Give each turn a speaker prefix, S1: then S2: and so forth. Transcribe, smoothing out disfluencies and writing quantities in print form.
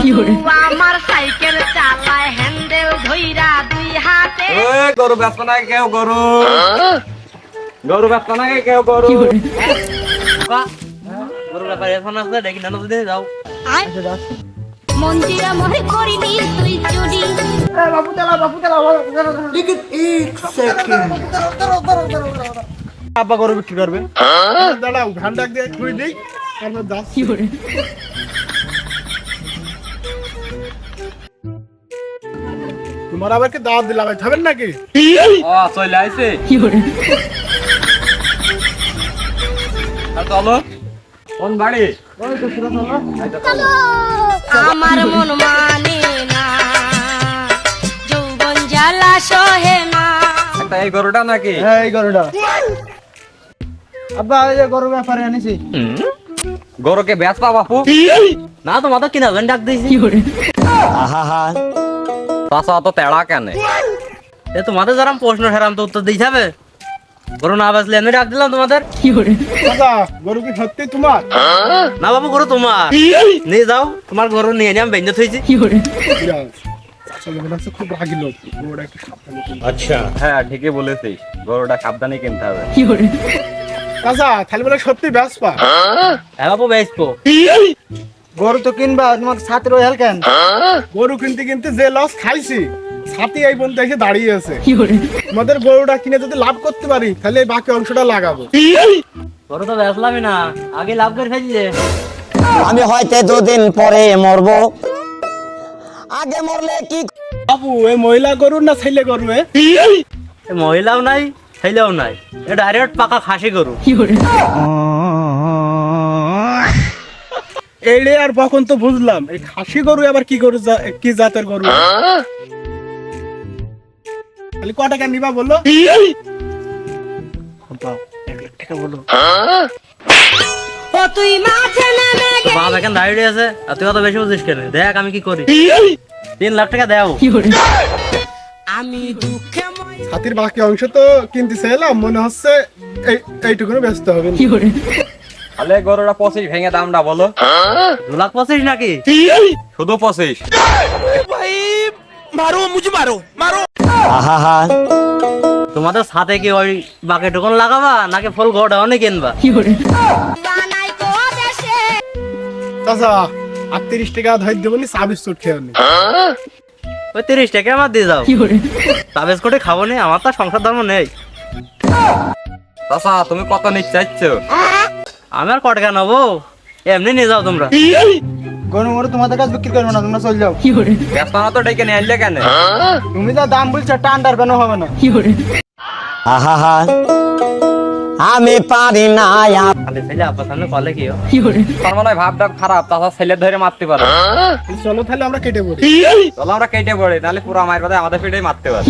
S1: আমার সাইকেল চালায় হ্যান্ডেল ধইরা দুই হাতে।
S2: ওই গরু ব্যস্ত না কেউ গরু গরু ব্যস্ত না কেউ গরু
S3: গরু ব্যাপারে এখন আছে দেখি নানো দিতে যাও।
S1: মন্দিরা মরে করিনি তুই চুরি।
S2: আব্বা গরু বিক্রি করবে।
S4: দাঁড়াও ঘান ডাক দিয়ে খুঁড়ি দিই তারপর যাচ্ছি। তোমার আবার কি দাওয়াত দিলাম খাবেন নাকি?
S2: ও চলে আইছে চলো কোন বাড়ি
S1: আমার মন মানে না, যৌবন জ্বালা সহে না।
S2: একটা এই গরুটা নাকি
S4: এই গরুটা আব্বা এই যে গরু ব্যাপারে আনিছি।
S2: গরুকে বেচবা বাপু
S3: না তোমার তো কিনা ডাক দিয়েছি।
S2: চাষা অত তেড়া কেন
S3: এ তোমাদের যারা প্রশ্ন হেরাম তো উত্তর দিতে হবে। গরু না বাঁচলে আমি ডাক দিলাম তোমাদের।
S4: দাদা গরু কি সত্যি তোমার?
S3: না বাবু গরু তোমার, নিয়ে যাও তোমার গরু নিয়ে নিয়ে আমি বেঁধে থইছি।
S4: আসলে মনে হচ্ছে খুব রাগি লোক, গরুটা একটু সাবধানে কিনতে।
S2: হ্যাঁ ঠিকই বলেছিস গরুটা সাবধানে কিনতে হবে।
S4: চাচা তাহলে বলে সত্যি বেচবা?
S3: হ্যাঁ বাবু বেচবো।
S4: গরু তো কিনবা, তোমার ছাত্র হেল কেন? গরু কিনতে কিনতে যে লস খাইছি ছাতি এই পর্যন্ত এসে দাঁড়িয়ে আছে। তোমাদের গরুটা কিনে যদি লাভ করতে পারি তাহলে এই বাকি অংশটা লাগাবো।
S3: গরু তো বেচলামই না, আগে লাভ করে ফেলছি যে।
S5: আমি হয়তো দুদিন পরে মরবো, আগে মরলে কি
S4: বাবু এই মহিলা গরু না ছেলে গরু?
S3: এ মহিলাও নাই ছেলেও নাই, এ ডাইরেক্ট পাকা খাসি গরু।
S4: এইলে আর কখন তো বুঝলাম এই খাসি গরু আবার কি গরু কি জাতের গরু? খালি ক টাকা নিবা বললো?
S1: ও তুই মাঠে নেমে
S3: বাপ এখন দাঁড়িয়ে আছে আর তুই অত বেশি বুঝিস কেন? দেখ আমি কি করি। 3 লাখ টাকা দেও।
S1: আমি দুঃখে মই
S4: ছাতির বাকি অংশ তো কিনতে চাইলাম, মনে হচ্ছে এইটুকুনো ব্যস্ত হবে না।
S2: তাহলে গরুটা 25 ভেঙে দামটা বলো।
S3: 2,25,000 নাকি?
S2: শুধু 25?
S5: আহা
S3: তোমাদের সাথে কি ওই বাকি টুকুন লাগাবা নাকি ফুল গোটা অনেক কিনবা?
S1: বানাই কো দেশে।
S4: চাচা 38 টাকা ধর দেবো নি, 26 চুট খেয়ে নি।
S3: ওই 30 টাকা আমার দিয়ে যাও। সাবেজ করে খাবো নি, আমার তো সংসার ধর্ম নেই।
S2: চাচা তুমি কত নিতে চাইছ?
S3: আমি আর কত টাকা নেবো, এমনি নিয়ে যাও তোমরা।
S4: গরু মরু তোমাদের কাছে বিক্রি করবো না, তোমরা চলে যাও।
S2: ব্যস্ত না তো ডেকে নিয়ে আনলে কেন?
S4: তুমি যা দাম বলছো একটা আন্ডার কেন হবে না?
S5: আহা আমি পারি না
S3: খালি ছেলে আপনার সামনে কলে কি
S2: তার মানে ভাবটা খারাপ, চাচা ছেলে ধরে মারতে পারে।
S4: চলো তাহলে আমরা কেটে পড়ি।
S2: চলো আমরা কেটে পড়ি, নাহলে পুরো মায়ের কথা আমাদের পিঠেই মারতে পারে।